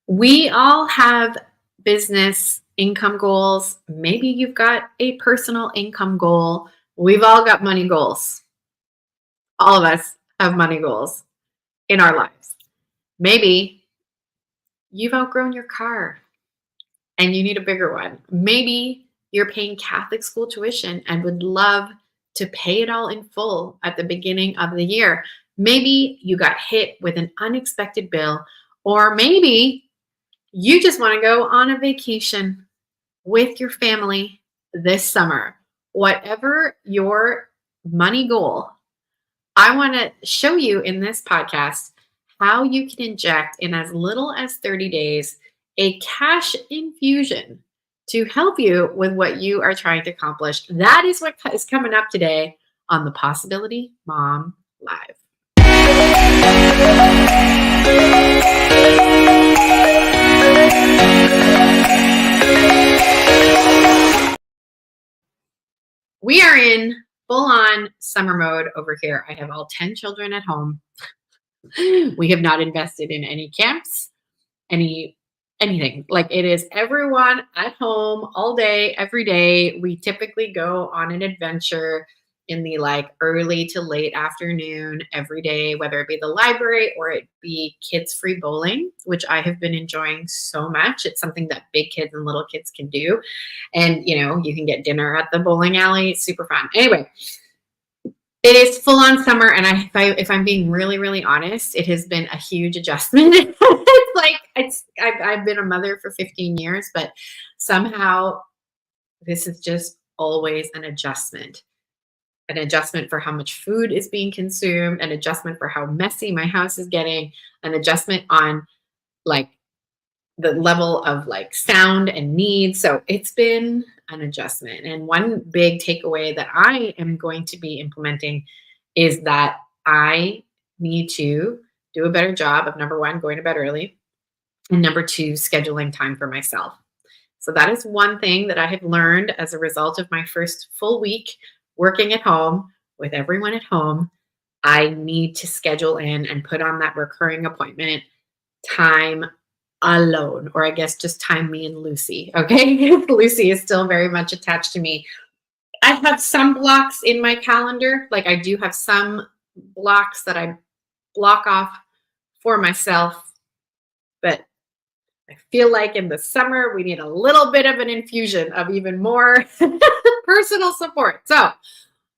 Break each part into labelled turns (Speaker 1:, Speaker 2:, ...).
Speaker 1: We all have business income goals. Maybe you've got a personal income goal. We've all got money goals. All of us have money goals in our lives. Maybe you've outgrown your car and you need a bigger one. Maybe you're paying Catholic school tuition and would love to pay it all in full at the beginning of the year. Maybe you got hit with an unexpected bill, or maybe you just want to go on a vacation with your family this summer. Whatever your money goal, I want to show you in this podcast how you can inject in as little as 30 days a cash infusion to help you with what you are trying to accomplish. That is what is coming up today on the Possibility Mom Live. We are in full-on summer mode over here. I have all 10 children at home. We have not invested in any camps, anything. Like, it is everyone at home all day, every day. We typically go on an adventure in the early to late afternoon every day, whether it be the library or it be kids free bowling, which I have been enjoying so much. It's something that big kids and little kids can do. And, you can get dinner at the bowling alley. It's super fun. Anyway, it is full on summer. And if I'm being really, really honest, it has been a huge adjustment. I've been a mother for 15 years, but somehow this is just always an adjustment for how much food is being consumed, an adjustment for how messy my house is getting, an adjustment on the level of sound and needs. So it's been an adjustment. And one big takeaway that I am going to be implementing is that I need to do a better job of, number one, going to bed early, and number two, scheduling time for myself. So that is one thing that I have learned as a result of my first full week working at home with everyone at home. I need to schedule in and put on that recurring appointment time alone, or I guess just time me and Lucy. Okay. Lucy is still very much attached to me. I have some blocks in my calendar. I do have some blocks that I block off for myself, but I feel like in the summer, we need a little bit of an infusion of even more personal support. So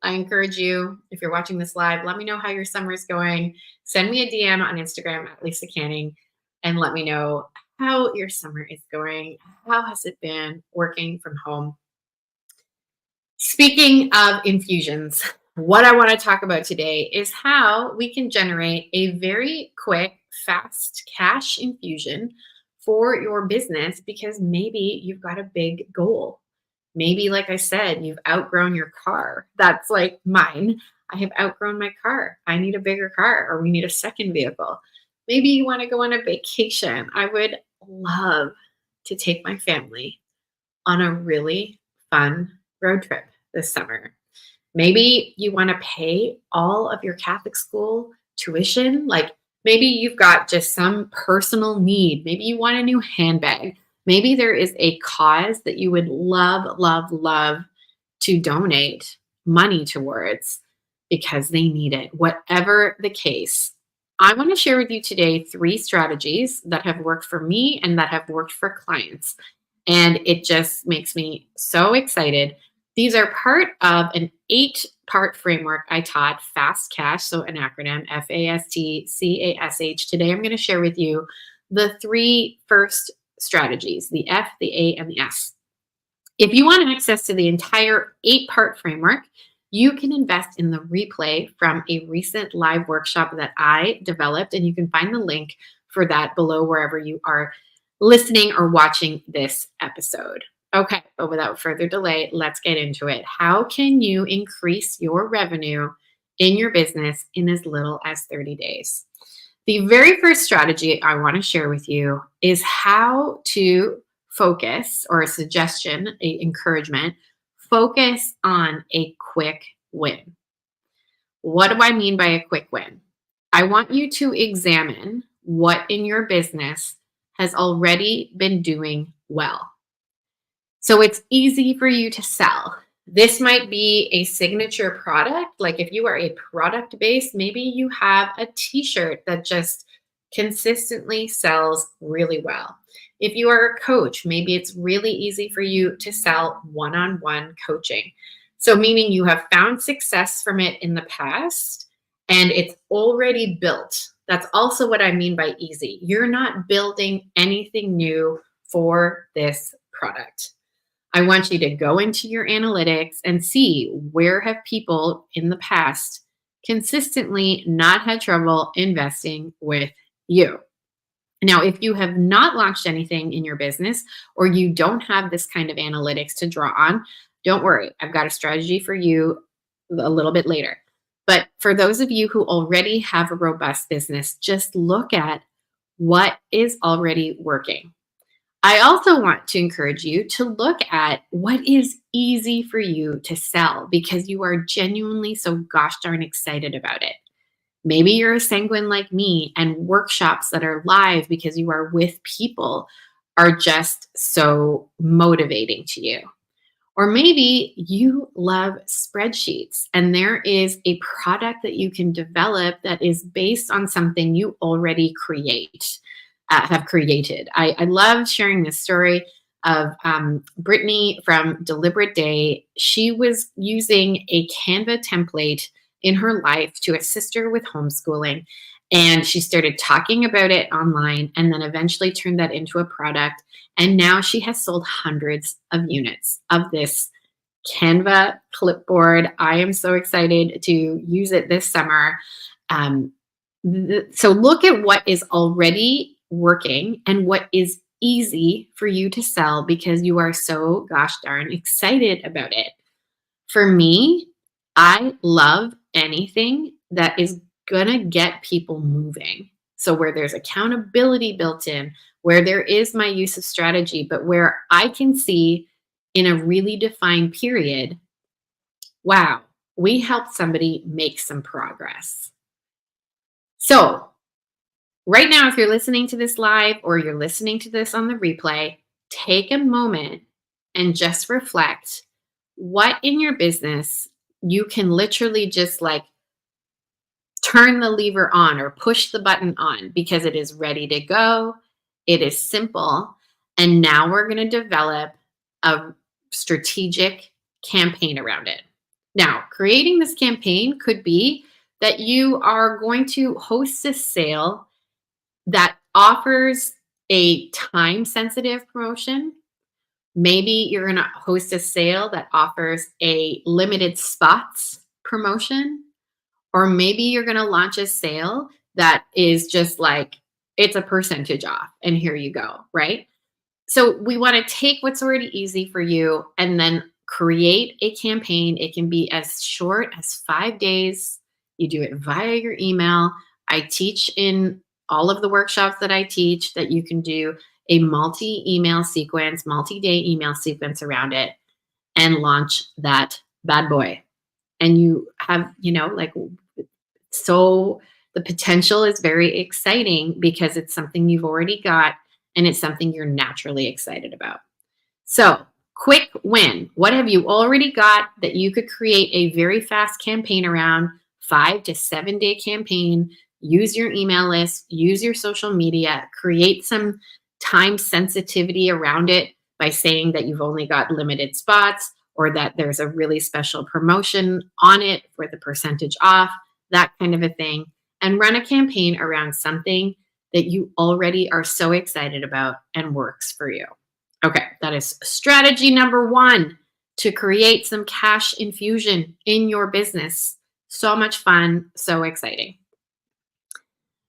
Speaker 1: I encourage you, if you're watching this live, let me know how your summer is going. Send me a DM on Instagram at Lisa Canning and let me know how your summer is going. How has it been working from home? Speaking of infusions, what I want to talk about today is how we can generate a very quick, fast cash infusion for your business, because maybe you've got a big goal. Maybe, like I said, you've outgrown your car. That's like mine. I have outgrown my car. I need a bigger car, or we need a second vehicle. Maybe you want to go on a vacation. I would love to take my family on a really fun road trip this summer. Maybe you want to pay all of your Catholic school tuition. Maybe you've got just some personal need. Maybe you want a new handbag. Maybe there is a cause that you would love, love, love to donate money towards because they need it. Whatever the case, I want to share with you today 3 strategies that have worked for me and that have worked for clients. And it just makes me so excited. These are part of an 8-part framework I taught, Fast Cash, so an acronym, F.A.S.T, C.A.S.H. Today I'm going to share with you the 3 first strategies, the F, the A, and the S. If you want access to the entire 8-part framework, you can invest in the replay from a recent live workshop that I developed, and you can find the link for that below wherever you are listening or watching this episode. Okay, but without further delay, let's get into it. How can you increase your revenue in your business in as little as 30 days? The very first strategy I want to share with you is how to focus, or a suggestion, an encouragement, focus on a quick win. What do I mean by a quick win? I want you to examine what in your business has already been doing well. So it's easy for you to sell. This might be a signature product. Like if you are a product based, maybe you have a t shirt that just consistently sells really well. If you are a coach, maybe it's really easy for you to sell one on one coaching. So, meaning you have found success from it in the past and it's already built. That's also what I mean by easy. You're not building anything new for this product. I want you to go into your analytics and see where have people in the past consistently not had trouble investing with you. Now, if you have not launched anything in your business or you don't have this kind of analytics to draw on, don't worry. I've got a strategy for you a little bit later. But for those of you who already have a robust business, just look at what is already working. I also want to encourage you to look at what is easy for you to sell because you are genuinely so gosh darn excited about it. Maybe you're a sanguine like me, and workshops that are live because you are with people are just so motivating to you. Or maybe you love spreadsheets and there is a product that you can develop that is based on something you already have created. I love sharing this story of Brittany from Deliberate Day. She was using a Canva template in her life to assist her with homeschooling. And she started talking about it online and then eventually turned that into a product. And now she has sold hundreds of units of this Canva clipboard. I am so excited to use it this summer. So look at what is already working and what is easy for you to sell because you are so gosh darn excited about it. For me, I love anything that is going to get people moving. So, where there's accountability built in, where there is my use of strategy, but where I can see in a really defined period, wow, we helped somebody make some progress. So, right now, if you're listening to this live or you're listening to this on the replay, take a moment and just reflect what in your business you can literally just like turn the lever on or push the button on because it is ready to go. It is simple. And now we're going to develop a strategic campaign around it. Now, creating this campaign could be that you are going to host a sale that offers a time sensitive promotion. Maybe you're going to host a sale that offers a limited spots promotion, or maybe you're going to launch a sale that is just like it's a percentage off and here you go, right? So we want to take what's already easy for you and then create a campaign. It can be as short as 5 days. You do it via your email. I teach in all of the workshops that I teach that you can do a multi-day email sequence around it and launch that bad boy. And you have, so the potential is very exciting because it's something you've already got and it's something you're naturally excited about. So, quick win. What have you already got that you could create a very fast campaign around? 5 to 7 day campaign. Use your email list, use your social media, create some time sensitivity around it by saying that you've only got limited spots or that there's a really special promotion on it for the percentage off, that kind of a thing, and run a campaign around something that you already are so excited about and works for you. Okay, that is strategy number 1 to create some cash infusion in your business. So much fun, so exciting.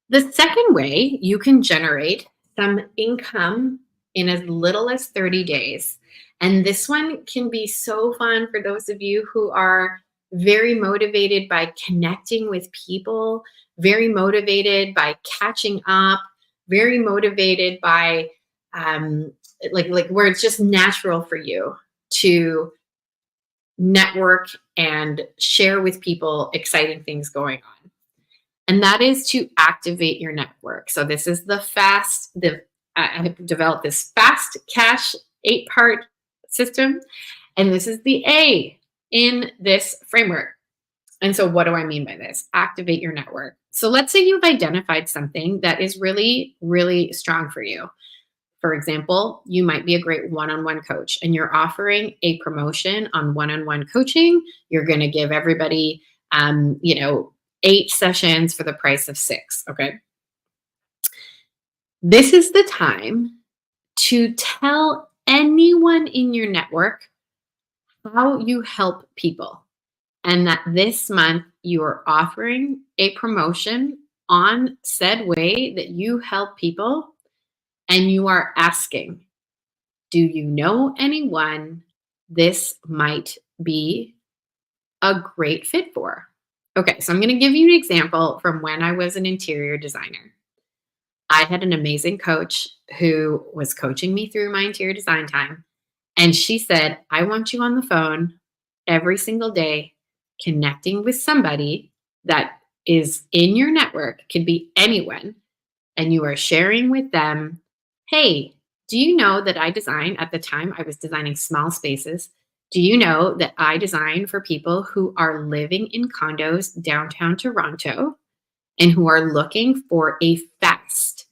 Speaker 1: The second way you can generate some income in as little as 30 days. And this one can be so fun for those of you who are very motivated by connecting with people, very motivated by catching up, very motivated by like where it's just natural for you to network and share with people exciting things going on. And that is to activate your network. So this is the I have developed this fast cash 8-part system. And this is the A in this framework. And so, what do I mean by this? Activate your network. So, let's say you've identified something that is really, really strong for you. For example, you might be a great one on one coach and you're offering a promotion on one on one coaching. You're going to give everybody, 8 sessions for the price of 6. Okay. This is the time to tell anyone in your network how you help people, and that this month you are offering a promotion on said way that you help people, and you are asking, do you know anyone this might be a great fit for? Okay, so I'm going to give you an example from when I was an interior designer. I had an amazing coach who was coaching me through my interior design time. And she said, I want you on the phone every single day, connecting with somebody that is in your network, could be anyone, and you are sharing with them, hey, do you know that I design, at the time I was designing small spaces. Do you know that I design for people who are living in condos downtown Toronto and who are looking for a fast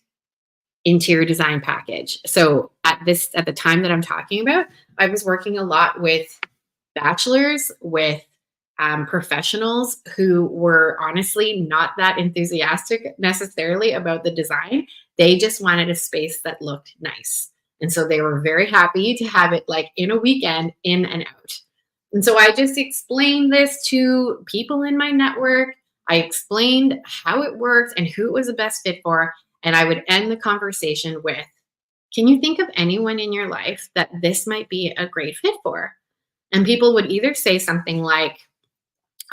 Speaker 1: interior design package? So at the time that I'm talking about, I was working a lot with bachelors, with professionals who were honestly not that enthusiastic necessarily about the design. They just wanted a space that looked nice. And so they were very happy to have it like in a weekend, in and out. And so I just explained this to people in my network. I explained how it worked and who it was the best fit for. And I would end the conversation with, can you think of anyone in your life that this might be a great fit for? And people would either say something like,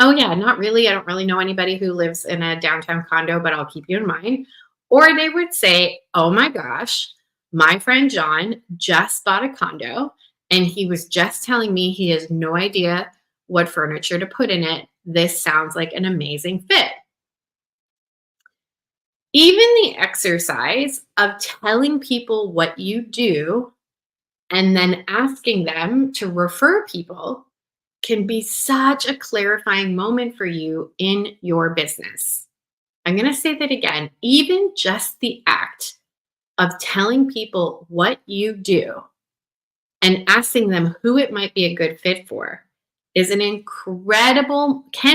Speaker 1: oh, yeah, not really. I don't really know anybody who lives in a downtown condo, but I'll keep you in mind. Or they would say, oh my gosh, my friend John just bought a condo and he was just telling me he has no idea what furniture to put in it. This sounds like an amazing fit. Even the exercise of telling people what you do and then asking them to refer people can be such a clarifying moment for you in your business. I'm going to say that again. Even just the act of telling people what you do and asking them who it might be a good fit for can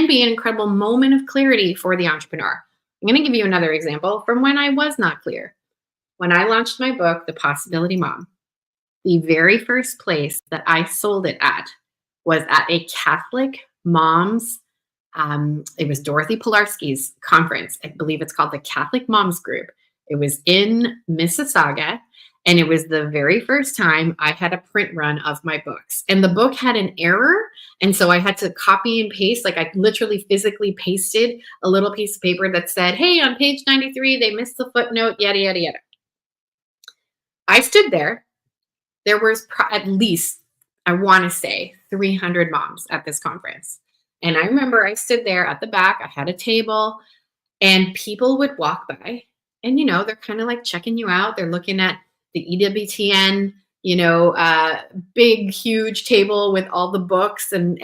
Speaker 1: be an incredible moment of clarity for the entrepreneur. I'm going to give you another example from when I was not clear. When I launched my book, The Possibility Mom, the very first place that I sold it at was at a Catholic moms. It was Dorothy Pilarski's conference. I believe it's called the Catholic Moms Group. It was in Mississauga. And it was the very first time I had a print run of my books. And the book had an error. And so I had to copy and paste. Like I literally physically pasted a little piece of paper that said, hey, on page 93, they missed the footnote, yada, yada, yada. I stood there. There was at least, I want to say, 300 moms at this conference. And I remember I stood there at the back. I had a table and people would walk by and, they're kind of like checking you out. They're looking at the EWTN, big, huge table with all the books and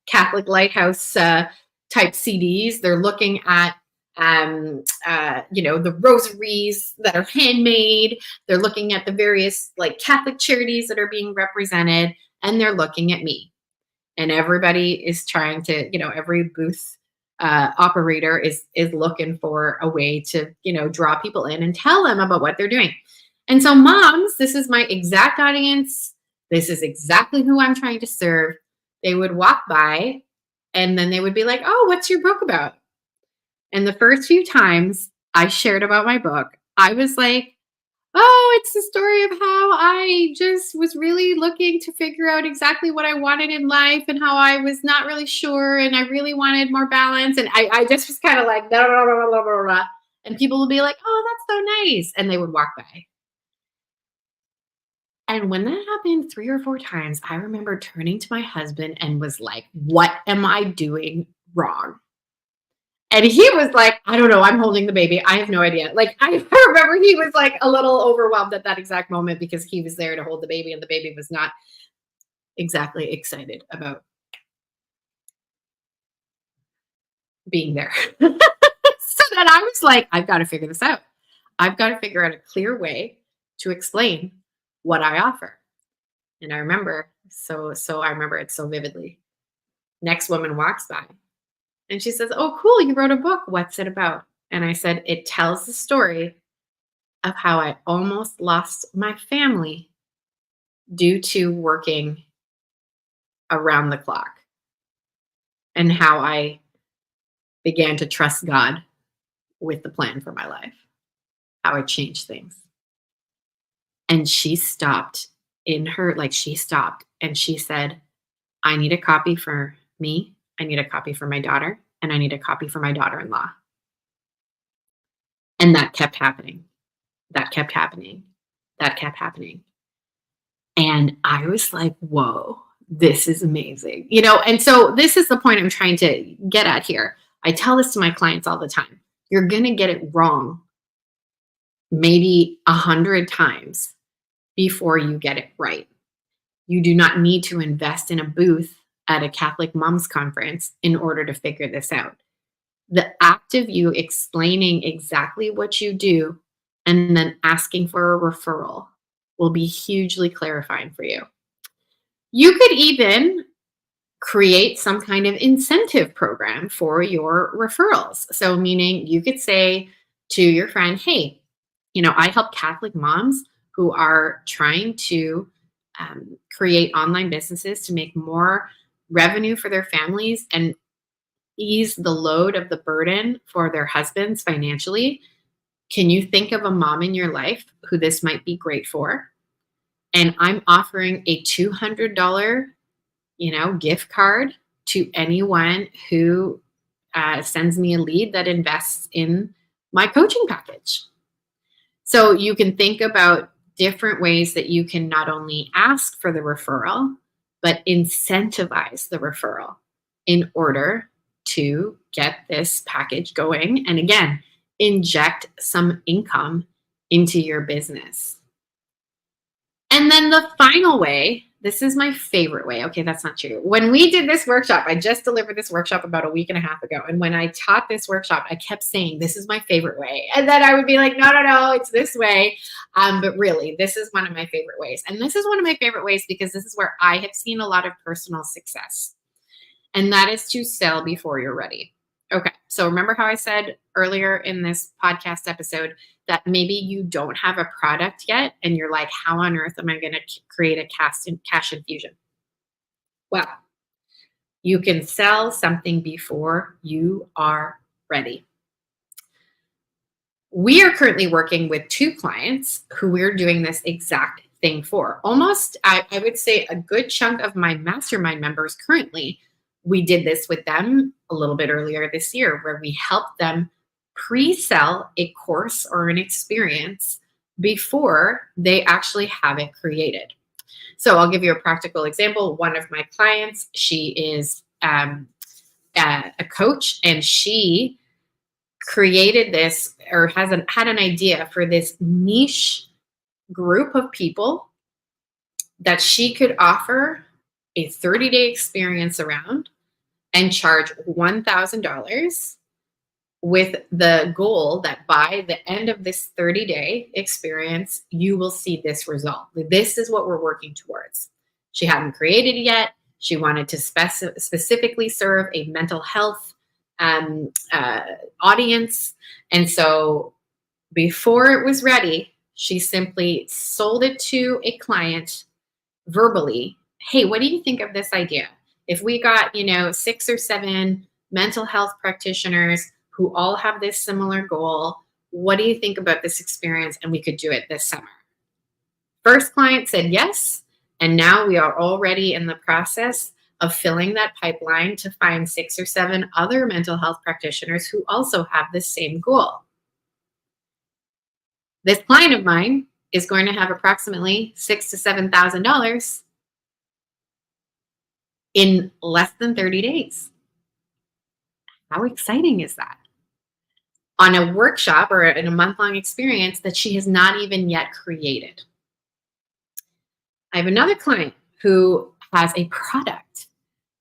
Speaker 1: Catholic Lighthouse type CDs. They're looking at the rosaries that are handmade. They're looking at the various like Catholic charities that are being represented, and they're looking at me. And everybody is trying to, every booth operator is looking for a way to, draw people in and tell them about what they're doing. And so moms, this is my exact audience. This is exactly who I'm trying to serve. They would walk by and then they would be like, oh, what's your book about? And the first few times I shared about my book, I was like, oh, it's the story of how I just was really looking to figure out exactly what I wanted in life and how I was not really sure and I really wanted more balance. And I just was kind of like, blah, blah, blah, blah, blah, blah. And people would be like, oh, that's so nice. And they would walk by. And when that happened 3 or 4 times, I remember turning to my husband and was like, what am I doing wrong? And he was like, I don't know, I'm holding the baby. I have no idea. Like, I remember he was like a little overwhelmed at that exact moment because he was there to hold the baby and the baby was not exactly excited about being there. So then I was like, I've got to figure this out. I've got to figure out a clear way to explain what I offer. And I remember, so I remember it so vividly. Next woman walks by and she says, "Oh, cool, you wrote a book. What's it about?" And I said, "It tells the story of how I almost lost my family due to working around the clock and how I began to trust God with the plan for my life, how I changed things." And she stopped she stopped and she said, "I need a copy for me. I need a copy for my daughter, and I need a copy for my daughter-in-law." And that kept happening. That kept happening. That kept happening. And I was like, whoa, this is amazing. And so this is the point I'm trying to get at here. I tell this to my clients all the time. You're going to get it wrong maybe 100 times before you get it right. You do not need to invest in a booth at a Catholic moms conference in order to figure this out. The act of you explaining exactly what you do and then asking for a referral will be hugely clarifying for you. You could even create some kind of incentive program for your referrals. So, meaning you could say to your friend, "Hey, I help Catholic moms who are trying to create online businesses to make more revenue for their families and ease the load of the burden for their husbands financially. Can you think of a mom in your life who this might be great for? And I'm offering a $200, gift card to anyone who sends me a lead that invests in my coaching package." So you can think about different ways that you can not only ask for the referral, but incentivize the referral in order to get this package going. And again, inject some income into your business. And then the final way, this is my favorite way. Okay, that's not true. When we did this workshop, I just delivered this workshop about a week and a half ago. And when I taught this workshop, I kept saying, "This is my favorite way." And then I would be like, no, it's this way. But really, this is one of my favorite ways. And this is one of my favorite ways because this is where I have seen a lot of personal success. And that is to sell before you're ready. Okay, so remember how I said earlier in this podcast episode that maybe you don't have a product yet and you're like, how on earth am I going to create a cash infusion? Well, you can sell something before you are ready. We are currently working with 2 clients who we're doing this exact thing for. Almost, I would say, a good chunk of my mastermind members currently, we did this with them a little bit earlier this year, where we helped them pre-sell a course or an experience before they actually have it created. So I'll give you a practical example. One of my clients, she is a coach, and she created this or had an idea for this niche group of people that she could offer a 30-day experience around and charge $1,000 with the goal that by the end of this 30-day experience, you will see this result. This is what we're working towards. She hadn't created it yet. She wanted to specifically serve a mental health audience. And so before it was ready, she simply sold it to a client verbally. "Hey, what do you think of this idea? If we got, 6 or 7 mental health practitioners who all have this similar goal, what do you think about this experience? And we could do it this summer." First client said yes. And now we are already in the process of filling that pipeline to find 6 or 7 other mental health practitioners who also have the same goal. This client of mine is going to have approximately $6,000 to $7,000 in less than 30 days. How exciting is that? on a workshop or in a month-long experience that she has not even yet created. I have another client who has a product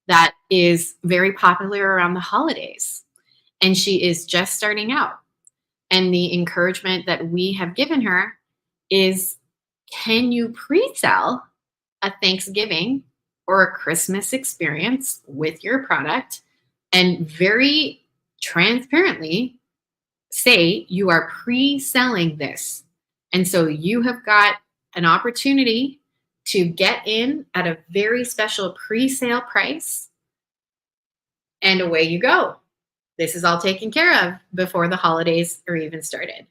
Speaker 1: that is very popular around the holidays, and she is just starting out. And the encouragement that we have given her is, can you pre-sell a Thanksgiving or a Christmas experience with your product and very transparently say you are pre-selling this? And so you have got an opportunity to get in at a very special pre-sale price, and away you go. This is all taken care of before the holidays are even started.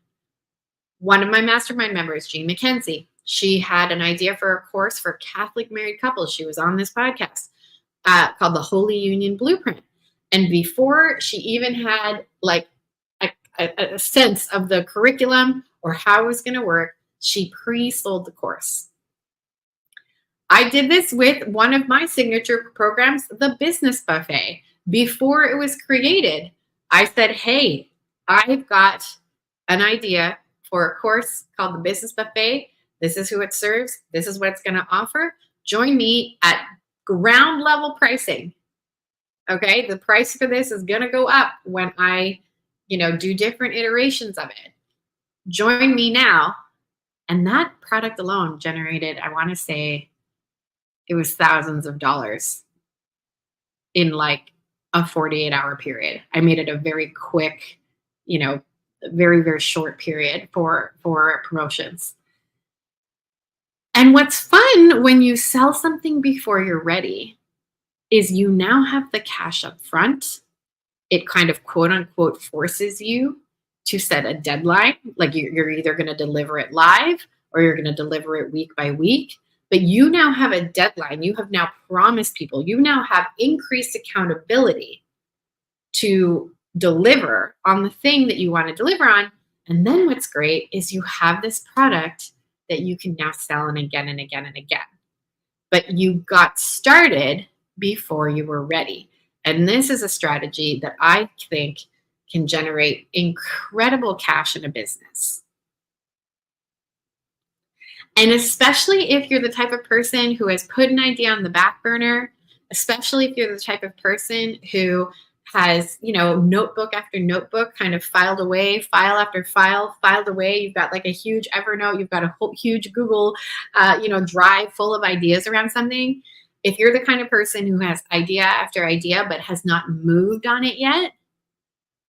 Speaker 1: One of my mastermind members, Jean McKenzie, she had an idea for a course for Catholic married couples. She was on this podcast called the Holy Union Blueprint. And before she even had like a sense of the curriculum or how it was going to work, she pre-sold the course. I did this with one of my signature programs, the Business Buffet. Before it was created, I said, hey, I've got an idea for a course called the Business Buffet. This is who it serves. This is what it's going to offer. Join me at ground level pricing. Okay, the price for this is going to go up when I, do different iterations of it. Join me now. And that product alone generated, I want to say, it was thousands of dollars in like a 48-hour period. I made it a very quick, very, very short period for promotions. And what's fun when you sell something before you're ready is you now have the cash up front. It kind of quote unquote forces you to set a deadline. Like you're either going to deliver it live or you're going to deliver it week by week. But you now have a deadline. You have now promised people. You now have increased accountability to deliver on the thing that you want to deliver on. And then what's great is you have this product that you can now sell and again and again and again. But you got started before you were ready. And this is a strategy that I think can generate incredible cash in a business. And especially if you're the type of person who has put an idea on the back burner, especially if you're the type of person who has, notebook after notebook kind of filed away, file after file filed away. You've got like a huge Evernote, you've got a whole huge Google, drive full of ideas around something. If you're the kind of person who has idea after idea but has not moved on it yet,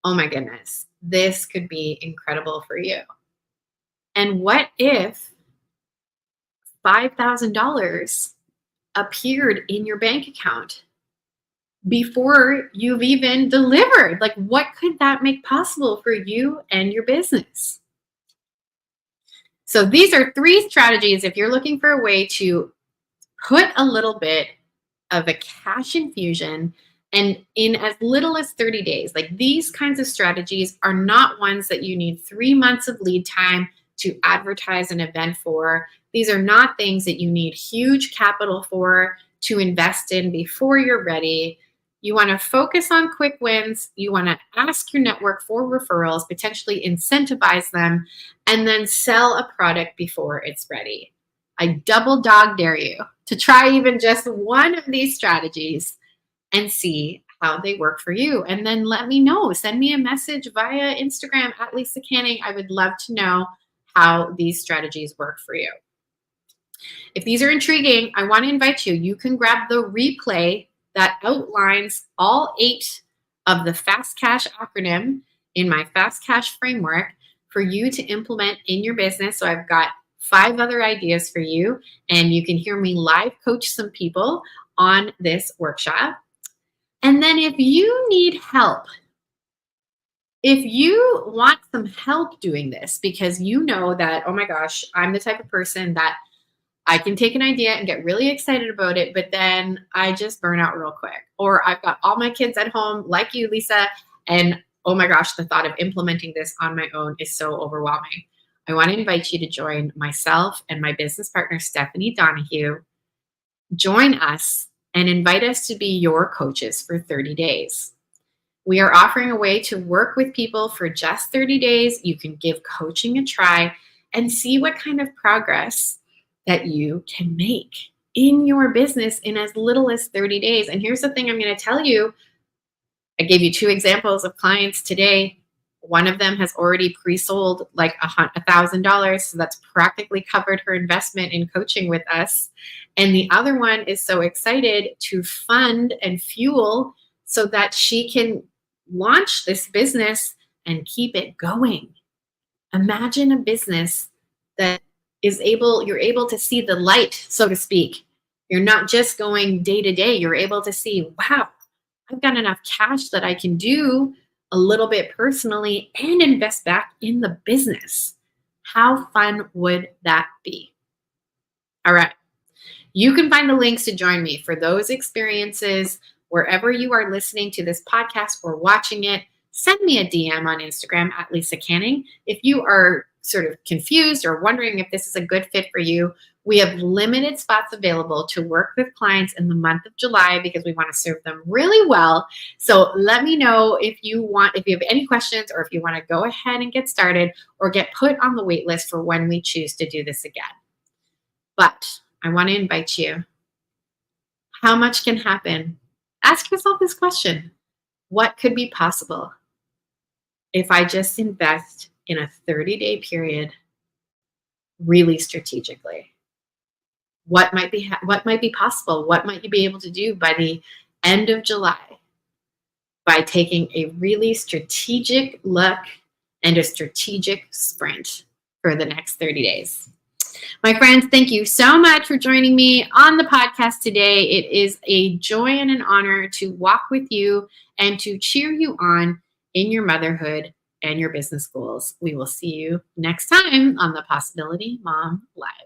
Speaker 1: oh my goodness, this could be incredible for you. And what if $5,000 appeared in your bank account before you've even delivered? Like, what could that make possible for you and your business? So these are 3 strategies if you're looking for a way to put a little bit of a cash infusion and in as little as 30 days. Like, these kinds of strategies are not ones that you need 3 months of lead time to advertise an event for. These are not things that you need huge capital for to invest in before you're ready. You want to focus on quick wins. You want to ask your network for referrals, potentially incentivize them, and then sell a product before it's ready. I double dog dare you to try even just one of these strategies and see how they work for you. And then let me know. Send me a message via Instagram at Lisa Canning. I would love to know how these strategies work for you. If these are intriguing, I want to invite you. You can grab the replay that outlines all 8 of the F.A.S.T acronym in my F.A.S.T framework for you to implement in your business. So I've got 5 other ideas for you, and you can hear me live coach some people on this workshop. And then if you need help, if you want some help doing this because you know that, oh my gosh, I'm the type of person that I can take an idea and get really excited about it, but then I just burn out real quick. Or I've got all my kids at home, like you, Lisa, and oh my gosh, the thought of implementing this on my own is so overwhelming. I want to invite you to join myself and my business partner, Stephanie Donahue. Join us and invite us to be your coaches for 30 days. We are offering a way to work with people for just 30 days. You can give coaching a try and see what kind of progress that you can make in your business in as little as 30 days. And here's the thing I'm going to tell you. I gave you 2 examples of clients today. One of them has already pre-sold like $1,000. So that's practically covered her investment in coaching with us. And the other one is so excited to fund and fuel so that she can launch this business and keep it going. Imagine a business that you're able to see the light, so to speak. You're not just going day to day. You're able to see, wow, I've got enough cash that I can do a little bit personally and invest back in the business. How fun would that be? All right. You can find the links to join me for those experiences wherever you are listening to this podcast or watching it. Send me a DM on Instagram at Lisa Canning. If you are sort of confused or wondering if this is a good fit for you, we have limited spots available to work with clients in the month of July because we want to serve them really well. So let me know if you have any questions or if you want to go ahead and get started or get put on the wait list for when we choose to do this again. But I want to invite you. How much can happen? Ask yourself this question. What could be possible if I just invest in a 30-day period really strategically? What might be possible? What might you be able to do by the end of July by taking a really strategic look and a strategic sprint for the next 30 days? My friends, thank you so much for joining me on the podcast today. It is a joy and an honor to walk with you and to cheer you on in your motherhood and your business goals. We will see you next time on the Possibility Mom Live.